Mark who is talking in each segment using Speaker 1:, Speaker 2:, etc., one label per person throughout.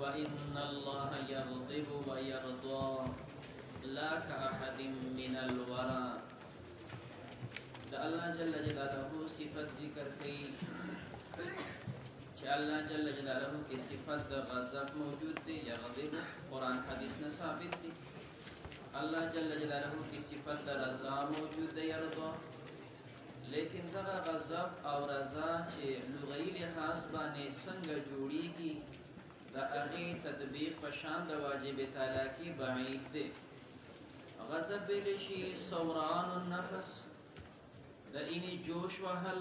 Speaker 1: فإن الله يغضب ويرضى لا كأحد من الورى. دا الله جل جلاله صفت ذکر کئی چې الله جل جلاله کی صفت غضب موجود دی. یغضب قرآن حدیث نے ثابت دی. اللہ جل جلاله کی صفت رضا موجود دی یرضا. لیکن دغه غضب او رضا چې لغوي لحاظ باندې څنګه جوړیږي د هغې تطبیق په شان د واجب تعالی کې بعید دی. غضب ویلی شي ثوران النفس، د اینې جوش وهل.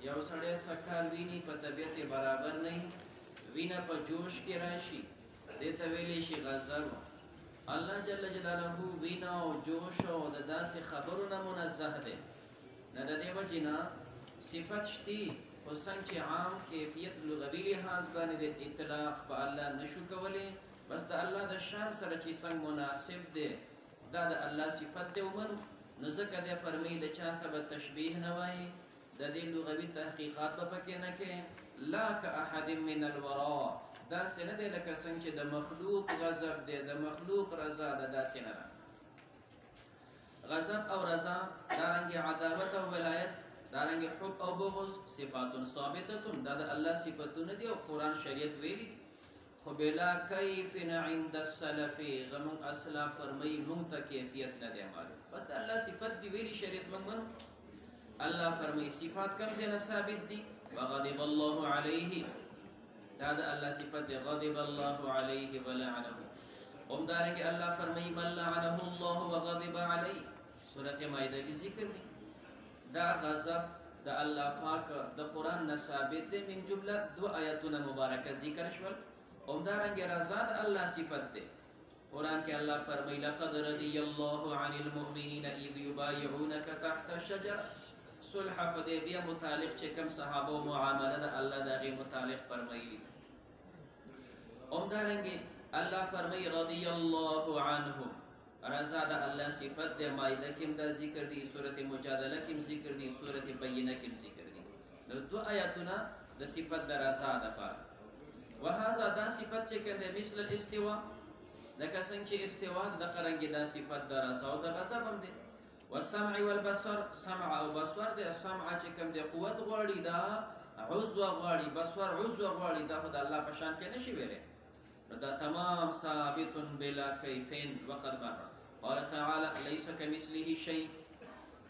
Speaker 1: یو سړی سکال ویني په طبیعت برابر نه وینه په جوش کې راشي، دې ته ویلی شي غضب. الله جل جلاله وینه او جوش او د داسې خبرو نه منزه دی. نه د دې وجې نه صفت شتي، خو څنګه چې عام کیفیت لغوي لحاظ باندې د اطلاق په الله نشو کولی، بس د الله د شان سره چې څنګه مناسب دی دا د الله صفت دی ومنو. نو ځکه دی فرمایي د چا سره تشبیه نه وایي، د دې لغوي تحقیقات به پکې نه کوي. لا کأحد من الورا، داسې نه دی لکه څنګه چې د مخلوق غضب دی، د مخلوق رضا ده، داسې نه ده. غضب او رضا دارنګه عداوت او ولایت دارنګه حب او بغض صفات ثابته، دا د الله صفاتونه دي او قرآن شریعت ویلي. خو بلا کیف عند السلف، زمون اسلام فرمایي مونږ ته کیفیت نه دی معلوم، بس د الله صفات دی ویلي شریعت مونږ منو. الله فرمایي صفات کوم ځای نه ثابت دي. وغضب الله علیه، دا د الله صفات دی. غضب الله علیه ولعنه. دارنګه الله فرمایي من لعنه الله وغضب علیه، سورۃ مائده کې ذکر دی. دا غضب د الله پاک د قرآن نه ثابت دی. من جمله دو آیاتونه مبارکه ذکر شول. دارنګه رضا د الله صفت دی. قرآن کې الله فرمایي لقد رضي الله عن المؤمنين اذ يبايعونك تحت الشجره. صلح حدیبیه متعلق چې کوم صحابه او معامله د الله دغه متعلق فرمایي. دارنګه الله فرمایي رضي الله عنهم، رضا د الله صفت دی. مائده کې دا ذکر دی، سورۃ مجادله کې ذکر دی، سورۃ بینه کې ذکر دی. نو دو آیاتونه د صفت د رضا د پاره. وهذا دا صفت چې کنده مثل الاستواء، لکه څنګه چې استوا د قرنګ دا صفت د رضا او د غضب هم دی. والسمع والبصر، سمع او بصر د سمع چې کوم د قوت غواړي، دا عضو غواړي، بصر عضو غواړي، دا خدای الله په شان کې نشي ویلې. دا تمام ثابت بلا کیفین. وقد مر قال تعالی ليس كمثله شيء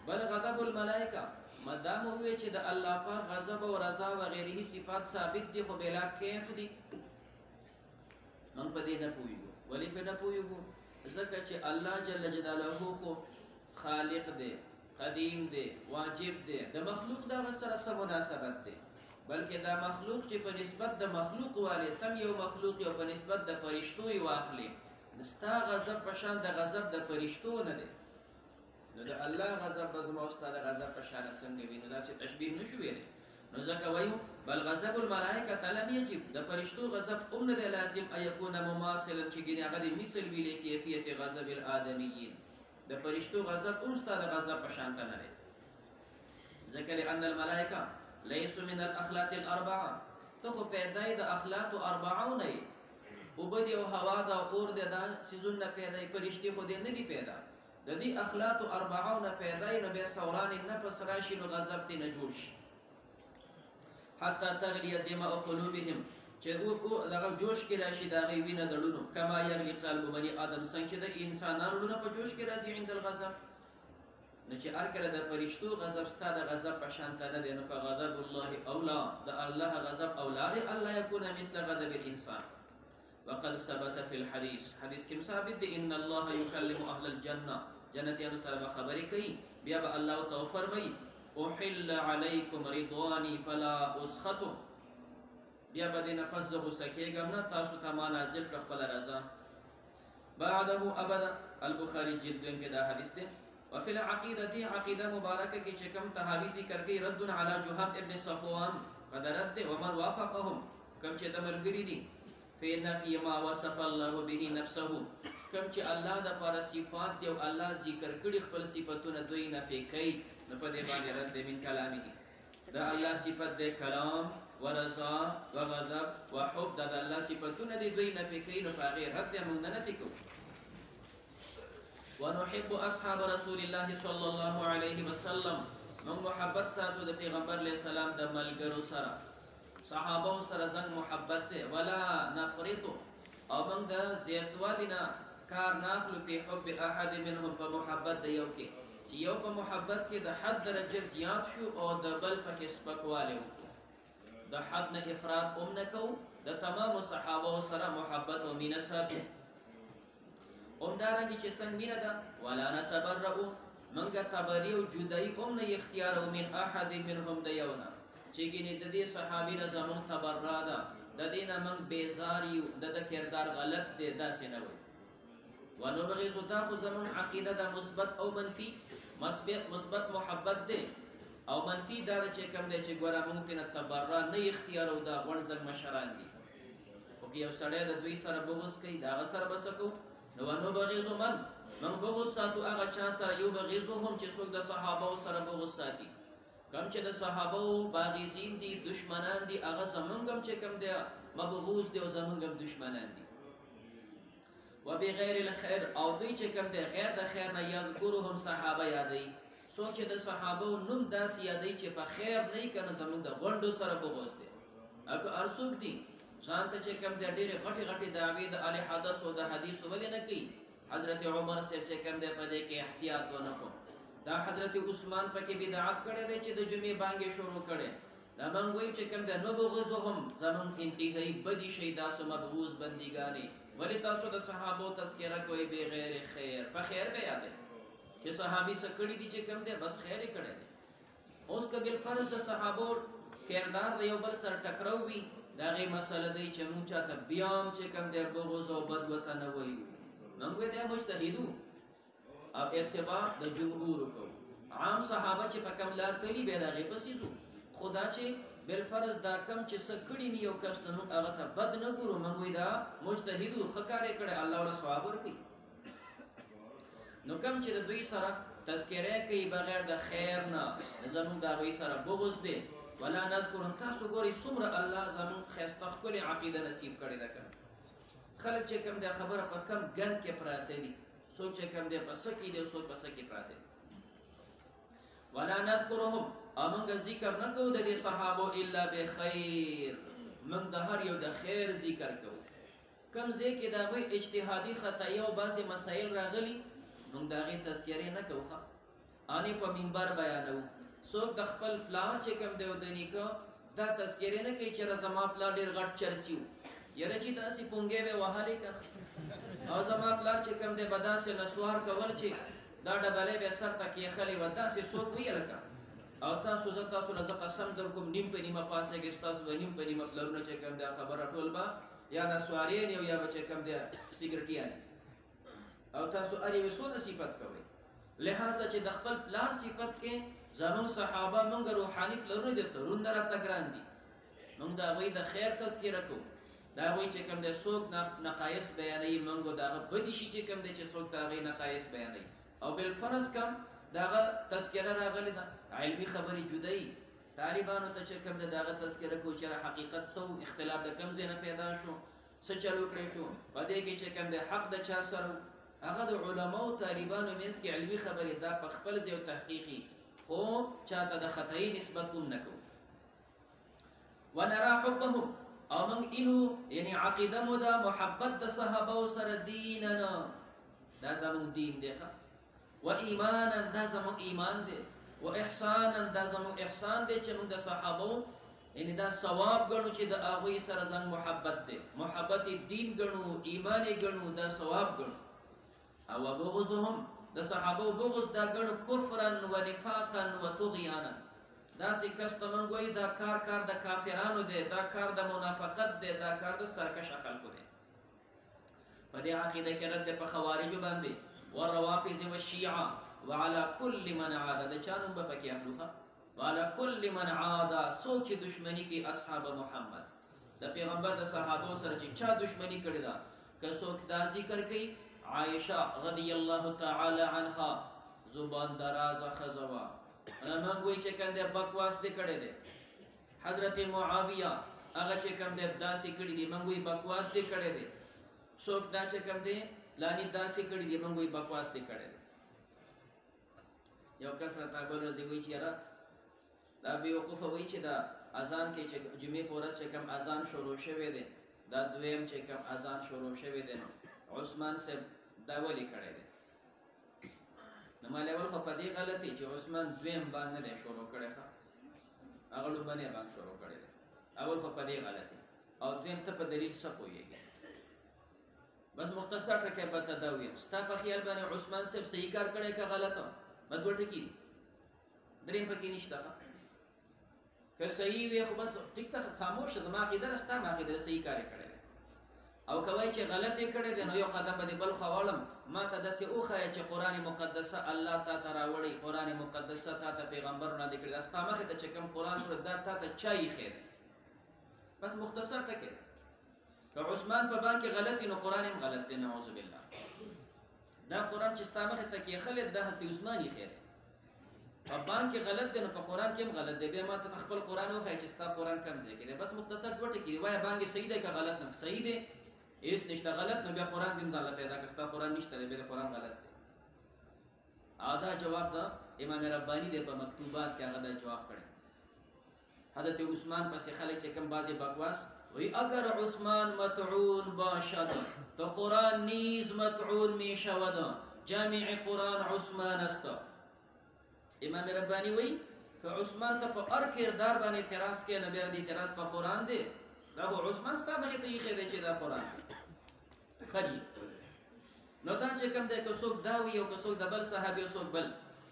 Speaker 1: بل غضب الملائکه. مدام وی چې د الله پاک غضب او رضا و غیره صفات ثابت دي، خو بلا کیف دي. من په دې نه پوهیږو. ولی په نه پوهیږو؟ ځکه چې الله جل جلاله خو خالق دی، قدیم دی، واجب دی. د مخلوق دا سره څه مناسبت دی؟ بلکې دا مخلوق چې په نسبت د مخلوق والی تم یو مخلوق یو په نسبت د فرشتو یې واخلي، نستا غضب په شان د غضب د فرشتو نه دی. نو د الله غضب به زما او ستا د غضب په شان څنګه وي؟ نو داسې تشبیه نشو ویلی. نو ځکه وایو بل غضب الملائکة لم یجب، د فرشتو غضب هم نه دی لازم ان یکون مماثلا، چې ګینې هغه د مثل ویلی کیفیت غضب الآدمیین. د فرشتو غضب هم ستا د غضب په شان ته نه دی. ځکه لأن الملائکة لیسو من الاخلاق الاربعه، تو خو پیدای د اخلاق اربعه نه ای. اوبد او هوا دا اور د سيزونه پیدای، فرشتي خو دې نه دی پیدا. د دې اخلاق اربعه نه پیدای، نو به سوران النفس راشي، نو غضب ته نه جوړ شي. حتی تغلی دماء قلوبهم، چې او دغه جوش کې راشي دا غي وینه دړونو. کما یغلی قلب بني ادم، څنګه چې د انسانانو نه په جوش کې راځي عند الغضب. نو چې هر کله د فرشتو غضب ستا د غضب په شان ته نه دی، نو په غضب الله اولا، د الله غضب اولاد الله یکون مثل غضب الانسان. وقد ثبت في الحديث، حدیث کې ثابت دی ان الله يكلم اهل الجنه، جنتیانو سره خبرې کوي. بیا به الله تو فرمایي احل عليكم رضواني فلا اسخط، بیا به دې نه پس زه غوسه کېږم نه، تاسو ته ما نازل کړ خپله رضا. بعده ابدا، البخاري جلد کې دا حدیث دی. وفي العقيدة دي عقيدة مباركة كي كم تهاوي ذكر كي رد على جهم ابن صفوان قد رد ومن وافقهم كم چه دمرگری دي في نفي ما وصف الله به نفسه، كم چه الله دا پارا صفات دي و الله ذكر کړي خپل صفاتونه دوی نفي کوي، نو په دې باندې رد من کلامه. دا الله صفت دے کلام ورضا وغضب وحب دا الله صفاتونه دي دوی نه پکې نو په غیر رد موږ نه پکو. ونحب اصحاب رسول الله صلى الله عليه وسلم من محبت ساتو د پیغمبر علیہ السلام د ملګرو سره صحابه سره زنګ محبت ده ولا نفرطو او موږ د زیاتوالینا کار ناخلو په حب احد منهم په محبت د یو کې چې یو په محبت کې د حد درجه زیات شو او د بل په کې سپکواله د حد نه افراط نکو د تمام صحابه سره محبت او مینه ساتو. دارنګه چې څنګه مینه ده ولا نتبرؤ منګه تبری او جدای نه اختیار او من احد منهم د یونا چې ګینه د دې صحابي نه زمون تبرع ده د دینه من بیزار یو د کردار غلط دی داسې نه وي. ونبغض دا خو زمون عقیده ده مثبت او منفی. مثبت محبت ده او منفی دا چې کوم دی چې ګوره ممکن تبرع نه اختیار او دا غونځل مشران دي او یو سړی د دوی سره بغض کوي دا سره بسکو نو ونبغض من بغض ساتو هغه چا سره یو بغضهم چې څوک د صحابه سره بغض ساتي کم چې د صحابه باغیزین دي دشمنان دي هغه زمونږم چې کوم دی مبغوض دي او زمونږم دشمنان دي. وبغیر الخير او دوی چې کوم دی غیر د خیر نه یذکرهم صحابه یادي څوک چې د صحابه نوم داس یادي چې په خیر نه کنه زمونږ د غونډو سره بغوض دي اګه ارسوک دي ځان ته چې کوم دی ډېر غټي دعوی د اهل حدیث او د حدیث ولې نه کوي. حضرت عمر سے چې کوم دی په دې کې احتیاط ونه کو دا حضرت عثمان پکې بدعت کړي دي چې د جمعې بانګې شروع کړي دا موږ وایو چې کوم دی نو بغوزهم زمون انتهایی بدی شي داسو مبغوز بندګانی ولی تاسو د صحابه تذکرہ کوي بغیر خیر په خیر به یاد چې صحابي سکړي دي چې کوم دی بس خیر یې کړي دي. اوس کبل فرض د صحابه کردار د یو بل سره ټکراو وي دا غي مسله دی چې مونږ چاته بیام چې کوم دی بغوز او بد وطن وایو موږ دې مجتهدو اب اتباع د جمهور کو عام صحابه چې په کم لار تلی به دا غي پسیزو خدا چې بل فرض دا کم چې سکړی نه یو کس نو هغه ته بد نه ګورو موږ دا مجتهدو خکارې کړي الله ولا ثواب ورکړي. نو کم چې د دوی سره تذکرہ کوي بغیر د خیر نه زموږ دا وی سره بغض دي ولا نذكرهم تاسو ګوري څومره الله زموږ خیسته خپل عقیده نصیب کړي دا کم خلک چې کم د خبره په کم ګن کې پراته دي سوچ چې کم دی پس کې دی سوچ پس کې پراته ولا نذكرهم امنګ ذکر نه کوو د صحابه الا بخير من د هر یو د خیر ذکر کوو کم ځکه دا وی اجتهادي خطا یو بعضی مسائل راغلي موږ دا غي تذکرې نه کوو اني په منبر بیانو څوک د خپل پلان چې کم دی ودني کو دا تذکرې نه کوي چې زما پلان ډیر غټ چرسیو یره چې داسې پونګې به وهالي کړه او زما پلان چې کم دی بداسه نسوار کول چې دا ډبلې به سر تکي خلی وداسه څوک ویل کا او تاسو له قسم در کوم نیم په نیمه پاسه کې تاسو و نیم په نیمه پلرونه چې کم دی خبره ټول با یا نسوارین یا بچ کم دی سیګریټیان او تاسو اړې وسونه صفات کوي لہذا چې د خپل پلان صفات کې زمون صحابه مونږ روحاني پلرونه دي ترون را تګران دي مونږ دا وی د خیر تذکرہ کو دا وی چې کوم د سوق نقایص بیانې مونږ دا بدی شي چې کوم د چې سوق دا غي نقایص بیانې او بل فرض کم دا تذکرہ راغلی دا علمي خبري جدای طالبانو ته چې کوم دا تذکرہ کو چې حقیقت سو اختلاف د کم زینه پیدا شو څه چلو کړی شو پدې کې چې کوم د حق د چا سره هغه د علماو طالبانو مینس کې علمي خبري دا په خپل ځای تحقیقي خو چاته د خطای نسبت نکو. ونرى حبهم او من انو یعنی عقیده مو دا محبت د صحابه سره دیننا دا زمون دین دی و ایمانا دا زمون ایمان دی و احسانا دا زمون احسان دی چې موږ د صحابه یعنی دا ثواب ګڼو چې د هغه سره زنګ محبت دی محبت دین ګڼو ایمان ګڼو دا ثواب ګڼو. او بغضهم د صحابه بغض دا ګڼو کفرا و نفاقا و طغیانا دا سکست منګوي دا کار د کافرانو دی دا کار د منافقت دی دا کار د سرکش خلکو دی. په دې عقیده کې رد په خوارج باندې والروافض والشيعه وعلى كل من عاد د چانو په کې اخلوخه وعلى كل من عاد سوچ دشمنی کې اصحاب محمد د پیغمبر د صحابه سره چې چا دشمنی کړی دا که څوک دا ذکر کوي عائشہ رضی الله تعالی عنها زبان دراز خزوا موږ وی چې کنده بکواس دې کړي دي حضرت معاویه هغه چې کوم دی داسې کړي دي موږ وی بکواس دي کړي دي څوک دا چې کوم دی لانی داسې کړي دي موږ وی بکواس دي کړي دي یو کس راته بل ورځ وی چې یاره دا بیوقوف وی چې دا اذان کې چې جمعې په ورځ چې کوم اذان شروع شوی دی دا دویم چې کوم اذان شروع شوی دی عثمان صاحب دا ولي کړی دی نو ما لول خو په دې غلطي چې عثمان دویم باندې نه شروع کړی ښه هغه لوبنه باندې شروع کړی دی اول خو په دې غلطي او دویم ته په دلیل څه پوهیږي بس مختصر ټکی به ته دا ویم ستا په خیال باندې عثمان صاحب صحیح کار کړی که غلطه به دوه ټکي دي دریم پکې نشته که صحیح وي خو بس ټیک ته خاموشه زما عقیده ده ستا ما عقیده صحیح کار یې کړی دی او که وایي چې غلط یې کړی دی نو یو قدم به دې بل خوا واړم ما ته داسې وښایه چې قرآن مقدسه الله تا ته راوړی قرآن مقدسه تا ته پیغمبر وړاندې کړي دا ستا مخې ته چې کوم قرآن وړي دا تا ته چا ایښی دی بس مختصر ټکی که عثمان په باب کې غلط نو قرآن هم غلط دی نعوذ بالله دا قرآن چې ستا مخې ته کېښلی دا حضرت عثمان ایښی دی په بانک کې غلط دی نو په قرآن کې هم غلط دی بیا ما ته خپل قرآن وښایي چې ستا قرآن کوم ځای کې دی بس مختصر دوه ټکي دي وایه بانک صحیح دی که غلط نه صحیح دی هېڅ نشته غلط نو بیا قرآن دې هم ځانله پیدا کړه ستا قرآن نشته دی بیا د قرآن غلط دی او دا جواب د امام رباني دی په مکتوبات کې هغه دا جواب کړی حضرت عثمان پسې خلک چې کوم بعضې بکواس وی اگر عثمان مطعون باشد تو قرآن نیز مطعون می شود جامع قرآن عثمان است امام ربانی وی که عثمان ته په هر کردار باندې اعتراض کوي نو بیا د اعتراض په قرآن دی دا خو عثمان ستا مخې ته ایښی دی چې دا قرآن دی ښه جي نو دا چې کوم دی که څوک دا وي او که څوک د بل صحابي او څوک بل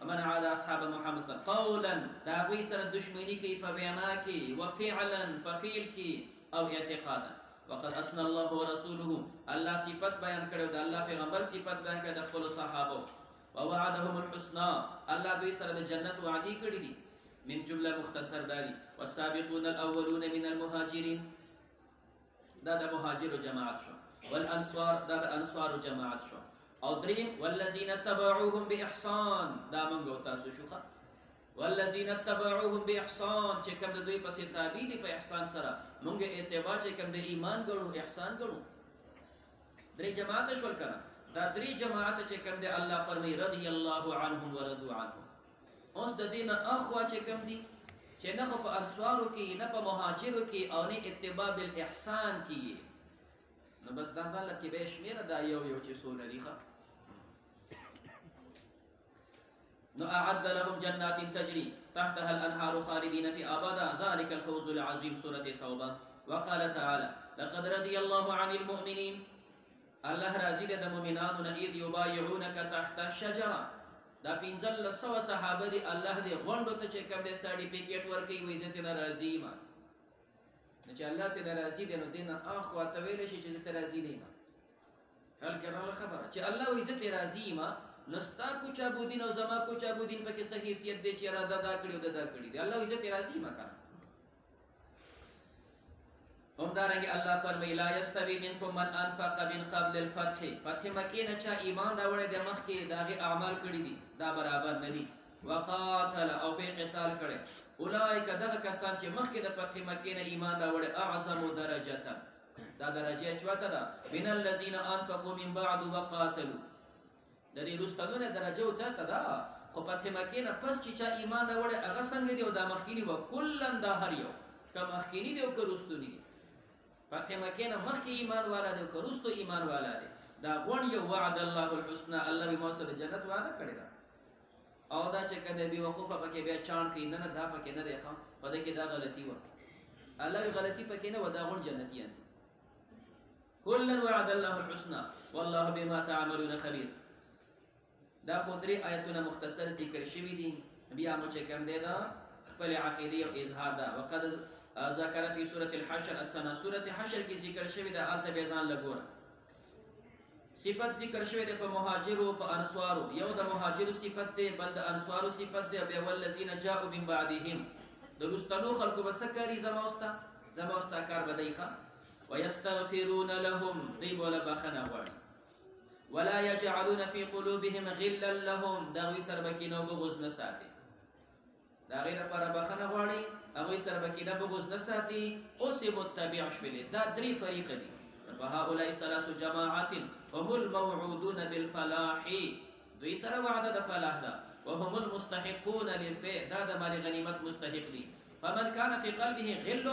Speaker 1: من عاد اصحاب محمد صلی الله قولا دا هغوی سره دشمني کوي په وینا کې وفعلا په فعل کې او اعتقادا وقد اثنى الله ورسوله الله صفت بیان کړو د الله پیغمبر صفت بیان کړ د خپل صحابه ووعدهم الحسنى الله دوی سره د جنت وعده کړی دي من جمله مختصر داري والسابقون الاولون من المهاجرين دا د مهاجر جماعت شو والانصار دا د انصار جماعت شو او دریم والذین تبعوهم باحسان دا موږ تاسو شوخه والذین تبعوهم باحسان چې کوم د دوی پسې تابع دي په احسان سره موږ اتباع چې کوم د ایمان ګڼو احسان ګڼو درې جماعت شول کنه دا درې جماعت چې کوم د الله فرمایي رضی الله عنهم ورضوا عنه اوس د دین اخوا چې کوم دي چې نه په انصارو کې نه په مهاجرو کې او نه اتباع بالاحسان کې نو بس دا ځل کې به شمیره دا یو چې سونه دي ښه نو اعد لهم جنات تجري تحتها الانهار خالدين في ابدا ذلك الفوز العظيم سوره التوبه وقال تعالى لقد رضي الله عن المؤمنين الله راضي د مؤمنانو نه اذ يبايعونك تحت الشجره دا پنځل سو صحابه دي الله دې غونډو ته چې کوم دې سرټیفیکټ ورکړي وې عزت ناراضي ما نه چې الله ته ناراضي دي نو دین اخو ته ویل شي چې ته راضي نه ما هل کړه خبره چې الله عزت راضي ما نستا کو چا بودین او زما کو چا بودین پکې صحیح حیثیت دی چې را دا کړی او دا کړی دی الله عزت راضي ما کړه هم دارنګه الله فرمایي لا یستوی منکم من انفق من قبل الفتح فتح مکه نه چا ایمان راوړی د مخ کې داغه اعمال کړی دي دا برابر نه دي وقاتل او به قتال کړي اولئک دغه کسان چې مخ کې د فتح مکه نه ایمان راوړی اعظم درجه دا درجه چوته ده من الذين انفقوا من بعد وقاتلوا د دې رستګونه درجه او ته ده خو فتح مکه نه پس چې چا ایمان راوړی هغه څنګه دی او دا مخکینی وکلن دا هر یو کما مخکینی دی او کرستونی فتح مکه نه مخکې ایمان والا دی او کرستو ایمان والا دی دا غون یو وعد الله الحسنى الله به موصل جنت وعده کړی دا او دا چې کنه بي وقوفه پکې بیا چاڼ کوي نه دا پکې نه دی ښه پدې کې دا غلطي و الله غلطي پکې نه و دا غون جنتیان کلن وعد الله الحسنى والله بما تعملون خبير دا خو درې آیتونه مختصر ذکر شوي دي بیا مو چې کوم دی دا خپل عقیده او اظهار دا وقد ذکر فی سورة الحشر السنه سورة حشر کی ذکر شوی دا آلته بیزان لګور صفت ذکر شوی دا په مهاجرو په انصارو یو د مهاجرو صفت دی بل د انصارو صفت دی بیا والذین جاءوا من بعدهم درستنو خلق بسکری زموستا کار بدایخه ويستغفرون لهم دی بولا بخنه غواړي ولا يجعلون في قلوبهم غلا لهم دا وی سر بکینو بغض نه ساتي دا غیر پر بخنه غواړي هغوی سره به کینه بغض نه ساتي، اوس یې متبع شولې. دا درې فریقه دي. فهؤلاء ثلاث جماعات هم الموعودون بالفلاح، دوی سره وعده د فلاح ده. وهم المستحقون للفیء، دا د مال غنیمت مستحق دي. فمن كان في قلبه غل،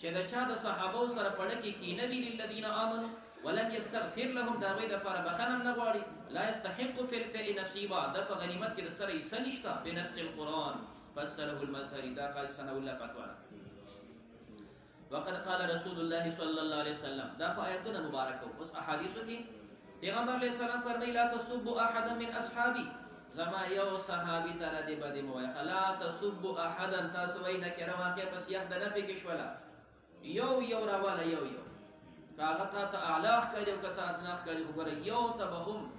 Speaker 1: چې د چا د صحابو سره پړه کې کینه وي، للذین آمنوا ولم يستغفر لهم، دا غوی د پاره بخنه نه غواړي، لا يستحق في الفیء نصیبا، د په غنیمت کې د سره یې څه نشته. بنص القرآن فسره المزهري، دا قاضي ثناء الله پتوانه. وقد قال رسول الله صلى الله عليه وسلم، دا خو آیتونه مبارکه اوس احادیثو کې پیغمبر علیه السلام فرمایي لا تسبوا احدا من اصحابي، زما یو صحابي ته ردی بدی مو وایه. لا تسبوا احدا، تاسو وایي نکره واقع پس یخ د نفي کې شوله، یو راواله یو کاغه ته اعلی ښکاري او که ته ادنا ښکاري، خو ګوره یو ته به هم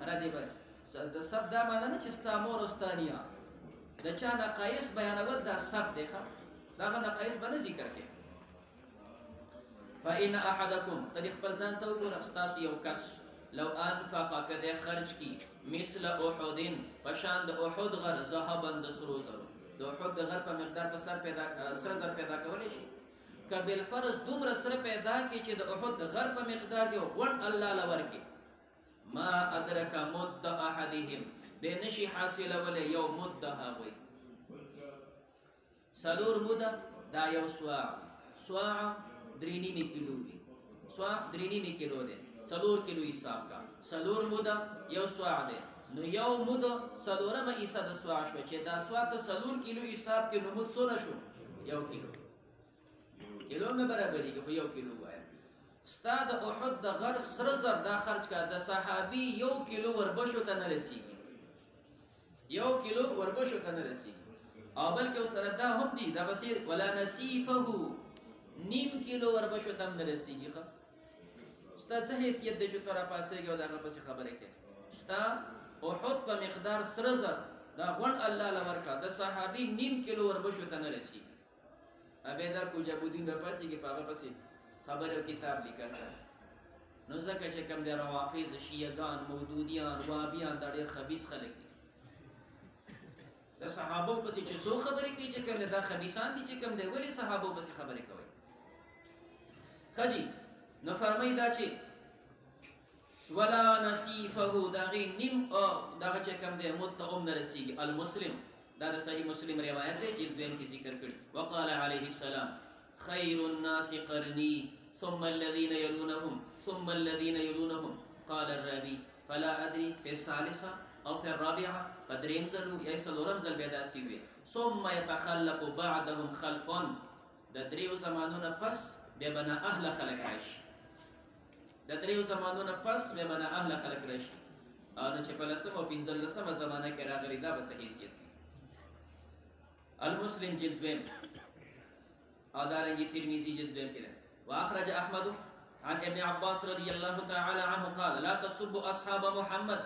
Speaker 1: ردی بدی. د سب دا معنی نه چې ستا مور او ستا نیا، د چا نقایص بیانول دا سب دی ښه، دغه نقایص به نه ذکر کوي. فإن أحدكم تدخ پرزان تو ګور استاس یو کس لو انفق کده خرج کی مثل احد پشان د احد غر ذهبا د سرو زرو، د احد د غر په مقدار په سر زر پیدا کولای شي. کبل فرض دومره سره پیدا کی چې د احد د غر په مقدار دی غون الله لور کی، ما ادرک مد احدهم، د نشي حاصل ول یو مد هاوی سلور مد دا یو سواع 3.5 کیلو وي، سواع 3.5 کیلو دی، 4 کیلو حساب کا. سلور موده یو سواع دی، نو یو موده سلورمه حصہ د سواع شو، چې دا سواع ته 4 کیلو حساب کې نو مود څونه شو؟ 1 کیلو. کیلو نه برابرېږي خو 1 کیلو وایي. ستا د احد د غر سره زر دا خرج کا، د صحابي 1 کیلو وربشو ته نه رسېږي، 1 کیلو وربشو ته نه رسېږي. او بلکې سره دا هم دي دا بصیر ولا نصیفه، 1/2 کیلو وربشو تم نه رسېږي. ښه ستا څه حیثیت دی چې تو راپاڅېږې او د هغه پسې خبرې کوې؟ ستا احد په مقدار سره زر دا غونډ الله له ورکړه، د صحابي 1/2 کیلو وربشو ته نه رسېږي. ابې دا کوجابالدین راپاڅېږي په هغه پسې خبرې او کتاب لیکل. نو ځکه چې کوم دی روافظ، شیعګان، مودودیان، وهابیان دا ډېر خبیث خلک دي. د صحابو پسې چې څو خبرې کوي چې کوم دی دا خبیثان دي چې کوم دی، ولې صحابو پسې خبرې کوي؟ خجی نو فرمای دا چې ولا نصیفه، داغی نیم داغه چې کوم دی متعم نرسیږي. المسلم دا د صحیح مسلم روایت دی جلد 2 کې ذکر کړي. وقال عليه السلام خير الناس قرني ثم الذين يلونهم ثم الذين يلونهم. قال الرابي فلا ادري في الثالثه او في الرابعه، قدرين زلو یا سلورم زل بیا داسې وي. ثم يتخلف بعدهم خلف، د دریو زمانونو پس بیا بنا اهل خلق راشي، د دریو زمانونو پس بیا بنا اهل خلق راشي. او نو چې په 10 او 15 زمانه کې راغلي دا به څه حیثیت دی؟ المسلم جلد 2 او دارنګي ترمذی جلد 2 کې ده. واخرج احمد عن ابن عباس رضی الله تعالی عنه قال لا تسبوا اصحاب محمد،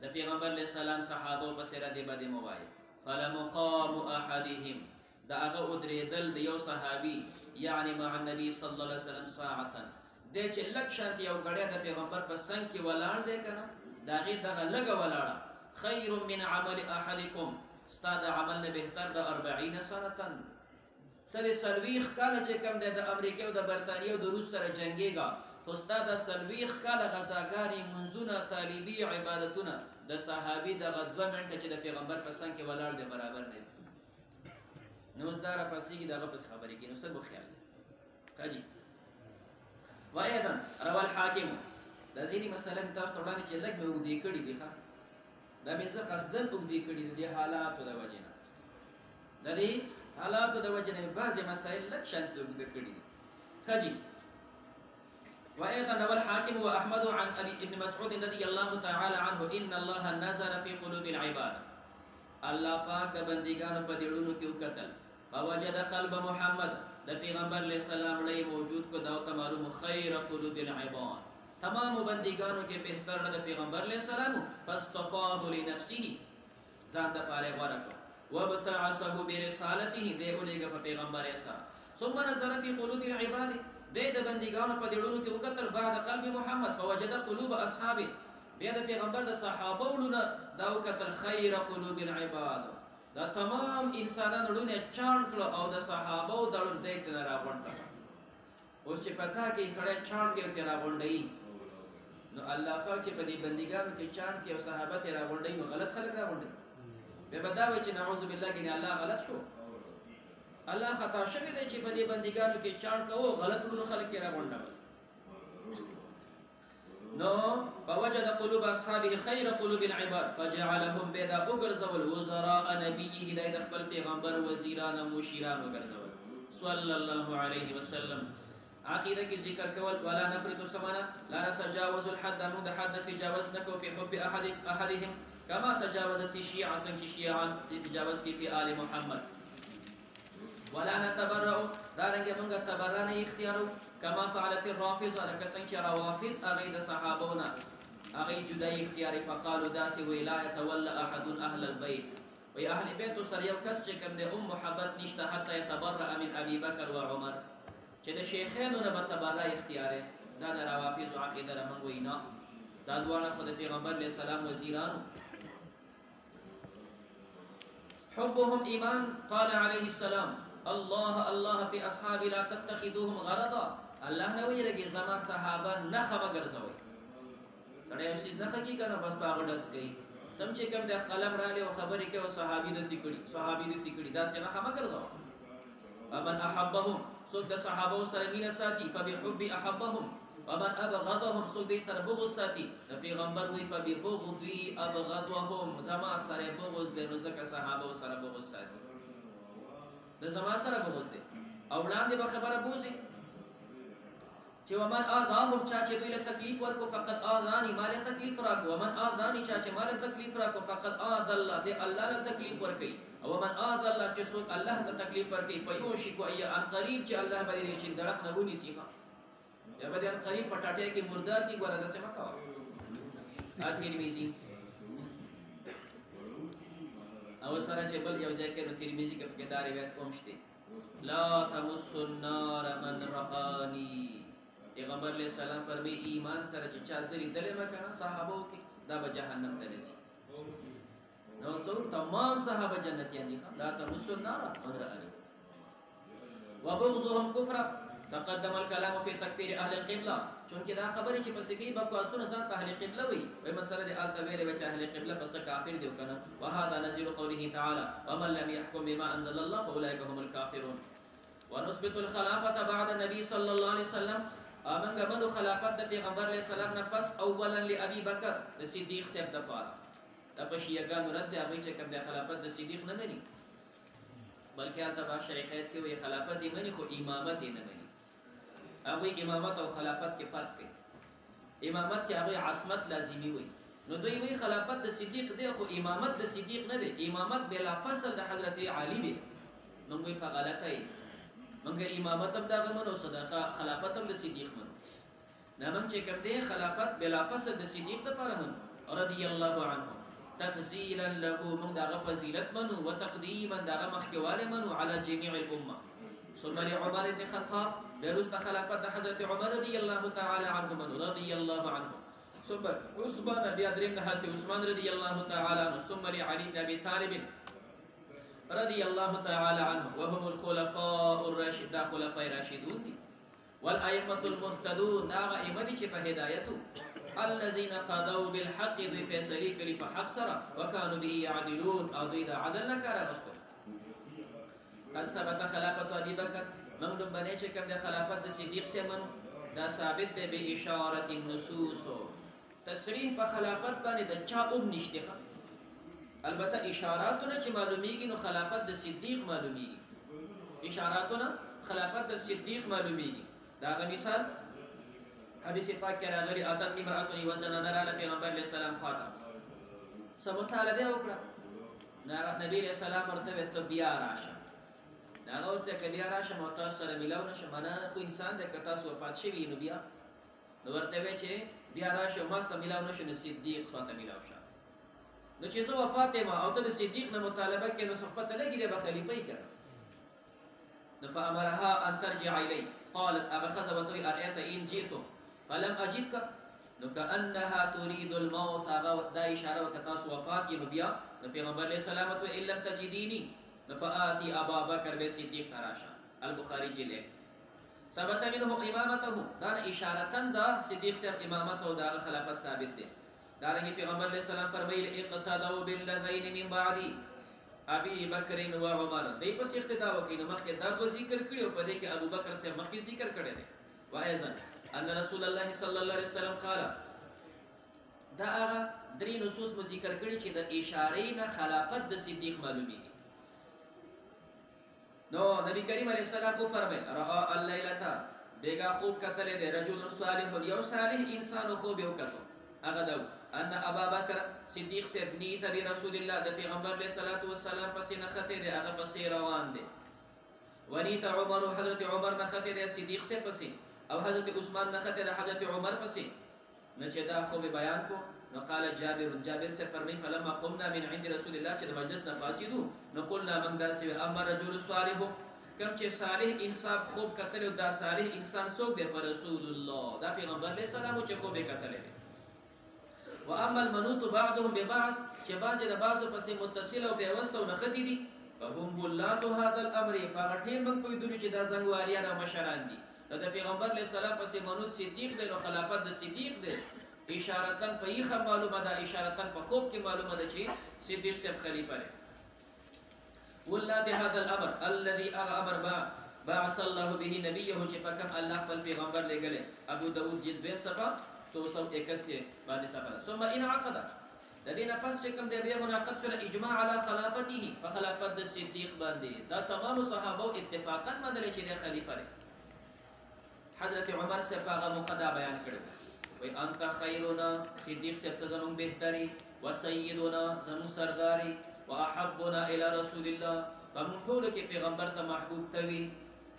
Speaker 1: د پیغمبر علیه السلام صحابه په سره دی باندې موایي. فلمقام احدهم، دا هغه ودرېدل د یو صحابي یعنی مع النبي صلی الله علیه وسلم ساعتا، د چې لک شانت یو غړی د پیغمبر په څنګ کې ولاړ دی کنه، دا غي دغه لګه ولاړه. خیر من عمل احدکم، استاد عمل نه بهتر د 40 سنه، تر 40 کاله چې کوم د امریکا او د برتانیې او د روس سره جنگيږي، خو استاد 40 کاله غزاګاری منځونه طالبي عبادتونه د صحابي دغه 2 منټه چې د پیغمبر په څنګ کې ولاړ دی برابر نه دي. نو زدار پسې دغه پس خبرې کې نو څه بو خیال دی کاجی. وايضا روى الحاکم، دا ځینې مسله تاسو ته وړاندې چې لږ مې وګدې کړې دي ښه، دا مې زه قصدن وګدې کړې دي د حالاتو د وجې نه، د دې حالاتو د وجې نه بعضې مسایل لږ شانت وګدې کړې دي کاجی. وايضا روى الحاکم واحمد عن ابن مسعود رضي الله تعالى عنه ان الله نظر في قلوب العباد، الله پاک د بندګانو په دلونو کې وکتل. فوجد قلب محمد، د پیغمبر علیہ السلام لئی موجود کو دا معلوم خیر قلوب العباد، تمام بندگانوں کے بہتر د پیغمبر علیہ السلام. فاصطفاه لنفسه، ذات د پاره ورکو. وابتعثه برسالته، دی اولېګه په پیغمبر ایسا. ثم نظر في قلوب العباد، بيد بندگانو په دلونو کې وکتل. بعد قلب محمد فوجد قلوب اصحابه، بیا د پیغمبر د صحابه ولونه دا وکتل خیر قلوب العباد، د دا تمام انسانانو ډونه چاڼ کړه او د صحابه دړو دیت نه راغونډه اوس چې پتا کې سړی چاڼ کې ته راغونډي نو الله پاک چې په دې بندګانو کې چاڼ کې او صحابه ته راغونډي نو غلط خلک راغونډي به بداوي چې نعوذ بالله کې الله غلط شو الله خطا شوی دی چې په دې بندګانو کې چاڼ کوو غلط ټول خلک کې راغونډه نو فوجد قلوب اصحابه خير قلوب العباد فجعلهم بيدا وغرزول وزراء نبيه د خپل پیغمبر وزیران او مشیران وغرزول صلی الله علیه وسلم عقیده کی ذکر کول ولا نفرط سمنا لا نتجاوز الحد من حد تجاوز نکو في حب احدهم كما تجاوزت الشيعة سنج شيعان تجاوز کی في آل محمد ولا نتبرأ دارنګ موږ تبرأ نه اختیارو كما فعلت الرافضه لك سنج روافض اغه د صحابونا اغه جدای اختیاري فقالوا داس ولا يتولى احد اهل البيت وي اهل بيت سر یو کس چې کوم د محبت نشته حتى يتبرأ من ابي بکر وعمر چې د شیخانو نه تبرأ اختیار دا د روافض عقیده رمن وینا دا دواړه خدای پیغمبر علیه السلام وزیرانو حبهم ایمان قال عليه السلام الله الله في اصحاب لا تتخذوهم غرضا الله نه ویلږي زما صحابه نه خبر ګرځوي سړی اوس نه خکی کنه بس باغ ډس کوي تم چې کوم د قلم را له خبرې کې او صحابي د سیکړي دا څنګه خبر ګرځو ومن احبهم صد صحابه سره مين ساتي فبحب احبهم ومن ابغضهم صد سره بغض ساتي د پیغمبر وی فببغض ابغضهم زما سره بغض د نو ځکه صحابه سره بغض ساتي د زما سره بغض دي او وړاندې به خبره بوزي چې ومن اغاهم چا چې دوی له تکلیف ورکو فقط اغانی مال تکلیف راکو ومن اغانی چا چې مال تکلیف راکو فقط اذل دي الله له تکلیف ورکي او ومن اذل چې څوک الله ته تکلیف ورکي په یو شي کو ای ان قریب چې الله باندې چې دړک نه ونی سیخه یا به ان قریب پټاټه کې مردار کی ګوره دسه مکا ترمذی او سره چې بل یو ځای کې نو ترمذی کې دا روایت کومشته لا تمس النار من رآنی پیغمبر علیہ السلام فرمی ایمان سره چې چا سری دلې مکنه صحابو کې دا به جهنم ته رسي نو څور تمام صحابه جنتیان دي لا تمس النار من رآنی وبغضهم كفر تقدم الكلام في تكفير اهل القبلة چونکه دا خبره چې پس کې بکواسونه ځان ته اهل قبله وي وای مسله د التویل بچ اهل قبله پس کافر دی کنه وهذا نزيل قوله تعالى ومن لم يحكم بما انزل الله فاولئك هم الكافرون ونثبت الخلافه بعد النبي صلى الله عليه وسلم امنګ منو خلافت د پیغمبر علیه السلام نه پس اولا لابي بکر د صدیق صاحب د پاره تپشیګانو رد دی ابي چې کوم د خلافت د صدیق نه مني بلکې البته شریعت کې وی خلافت یې مني خو امامت یې نه مني هغه امامت او خلافت کې فرق دی امامت کې هغه عصمت لازمی وي نو دوی وی خلافت د صدیق دی خو امامت د صدیق نه دی امامت بلا فصل د حضرت علی دی نو موږ په غلطه یې موږ امامت هم دغه منو صدقه خلافت هم د صدیق منو نه موږ چې کوم دی خلافت بلا فصل د صدیق د پاره منو رضی الله عنه تفضیلا له موږ دغه فضیلت منو وتقدیما دغه مخکواله منو علی جميع الامه ثم عمر بن الخطاب برست خلافت حضرت عمر رضي الله تعالى عنه رضي الله عنه ثم عثمان بن حضرت عثمان رضي الله تعالى عنه ثم علي بن ابي طالب رضي الله تعالى عنه وهم الخلفاء الراشدون خلفاء الراشدون والائمه المهتدون دا ائمه چې په هدايت الذين قضوا بالحق ذي فیصله کړي په حق سره وكانوا به يعدلون او دوی دا عدل نه کار واستو قد ثبت خلافت ابي بکر من دم بنه چې کوم د خلافت د صدیق سے من دا ثابت ده به اشاره النصوص تصریح په خلافت باندې د چا اوم نشته البته اشاراتونه چې معلومیږي نو خلافت د صدیق معلومیږي اشاراتونه خلافت د صدیق معلومیږي دا غو مثال حدیث پاک کې راغلي اتت امراه وزنا نرى پیغمبر علیه السلام خاطر سمو طالبه وکړه نبی علیہ السلام ورته بیا راشه دا ورته کبیا راشه متاسو سره ملاو نشه معنا خو انسان د کتا سو پات شي نو بیا نو ورته وی چې بیا راشه ما سره ملاو نشه نو صدیق خاطر ملاو شه نو چې زه وفاته ما او ته د صدیق نه مطالبه کې نو صحبت لګي د خلیفہ کړه نو فامرها ان ترجع الی قالت ابخذ وتوي ارئت ان جئتم فلم اجدك نو کأنها تريد الموت هغه دا اشاره وکړه تاسو وفات یې نو بیا نو پیغمبر علیه السلام ته ان لم تجدینی نو فآتی ابا بکر به صدیق تراشه البخاری جلد 1 ثبت منه امامته دا اشاره دا صدیق سے امامت او دا خلافت ثابت ده دارنګه پیغمبر علیه السلام فرمایي اقتدوا بالذین من بعدی ابي بکر و عمر دای په اقتدا وکړي نو مخکې دا دو ذکر کړي او په دې کې ابو بکر سے مخکې ذکر کړي دي وايضا ان رسول الله صلی الله علیه وسلم قال دا هغه درې نصوص مو ذکر کړي چې د اشارې نه خلافت د صدیق معلومیږي نو نبی کریم علیه السلام کو فرمایل را الليله بیگا خوب کتل دي رجل صالح یو صالح انسان خوب یو کتو هغه دا ان ابا بکر صدیق سے ابنی تبی رسول الله د پیغمبر علیه الصلاه والسلام پسې نخته دي هغه پسې روان دي ونیت عمر حضرت عمر نخته دي صدیق سے پسې او حضرت عثمان نخته دي حضرت عمر پسې نه چې دا خوب بیان کو نو قال جابر سے فرمایي فلما قمنا من عند رسول الله چې د مجلس نه فاسدو نو قلنا من دا سی اما رجل صالح کم چې صالح انسان خوب کتل دا صالح انسان څوک دی پر رسول الله دا پیغمبر علیه السلام چې خوب کتل دي واما المنوط بعضهم ببعض چې بعض د بعضو پسې متصل او پیوسته او نختی دي فهم ولات هذا الامر فغټیم من کوئی دنیا چې دا زنګواریان او مشران دي د پیغمبر علیه السلام پسې منوط صدیق دی نو خلافت د صدیق دی اشارتن په یخه معلومه ده اشارتن په خوب کې معلومه ده چې صدیق صاحب خلیفہ دی ولات هذا الامر الذي امر بعث الله به نبيه چې پکم الله خپل پیغمبر لګله ابو داود جلد 2 صفحه 281 باندې صفحه ثم ان عقد الذين پس چې کوم د منعقد سره اجماع على خلافته فخلافت د صدیق باندې دا تمام صحابه اتفاقا باندې چې د خلیفہ دی حضرت عمر سے هغه مقدا بیان کړو وی انت خیرنا صدیق سے زمون بهتري وسيدنا زمون سرداري واحبنا الى رسول الله فمن ټول کې پیغمبر ته محبوب توي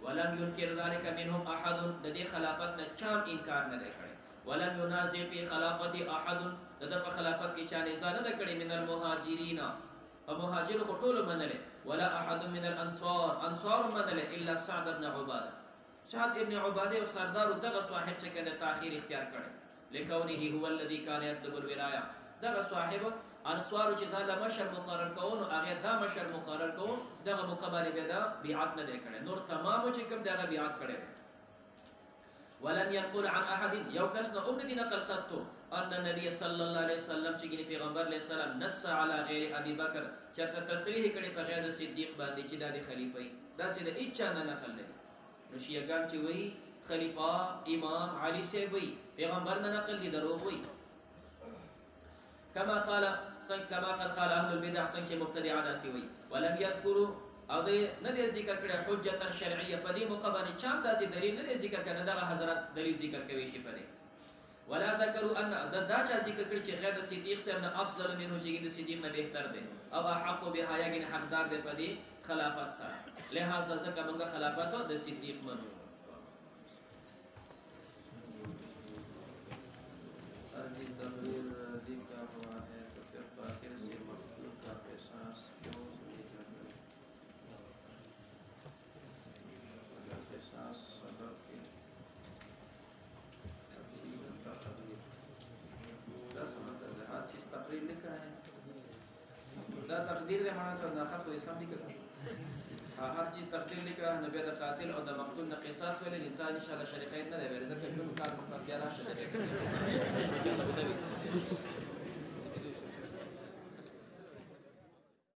Speaker 1: ولم ينكر ذلك منهم احد د دې خلافت نه چام انکار نه کړي ولم ينازع في خلافت احد د په خلافت کې چا نزاع نه کړي من المهاجرين او مهاجر ټول منله ولا احد من الانصار انصار منله الا سعد بن عباده سعد ابن عباده او سردار دغه صاحب چې کله تاخير اختیار کړي لکونه هو الذي كان يطلب الولايه دغه صاحب انصار چې ځان له مشر مقرر کوون هغه دا مشر مقرر کوون دغه مقبره به دا بیعت نه کړي نور تمام چې کوم دغه بیعت کړي ولن ينقل عن احد یو کس نه اومدي نقل کړو ان النبي صلی الله علیه وسلم چې پیغمبر علیه السلام نص علی غیر ابي بکر چرته تصریح کړي په غیر صدیق باندې چې د خلیفہ دا سید اچا نه نقل لري نو شیعاګان چې وایي خلیفہ امام علی سے وایي پیغمبر نه نقل دي دروغ وایي كما قد قال اهل البدع څنګه مبتدع داسي وایي ولم يذكروا او دې نه دې ذکر کړه حجت شرعیه په دې مقابله چا داسې دلیل نه ذکر کړه دغه حضرت دلیل ذکر کوي شي په دې ولا ذکروا ان دا چا ذکر کړي چې غیر صدیق سے نه افضل منه چې د صدیق نه بهتر دی او حق بها یګن حقدار دی په دې خلافت سره لہذا ځکه موږ خلافت د صدیق منو ارجیز دمیر دیکھا ہوا ہے تو پھر فاخر سے مقتول کا احساس کیوں تقریر لکھا ہے دا تقدیر دے مانا تو خط کو اسلام لکھا ہر چیز تقدیر لکھ رہا ہے نبی دا قاتل اور دا مقتول نا قصاص ویلے نیتا انشاءاللہ شریقین نہ دے ویلے ذکر جو کار مقتل کیا راشد ہے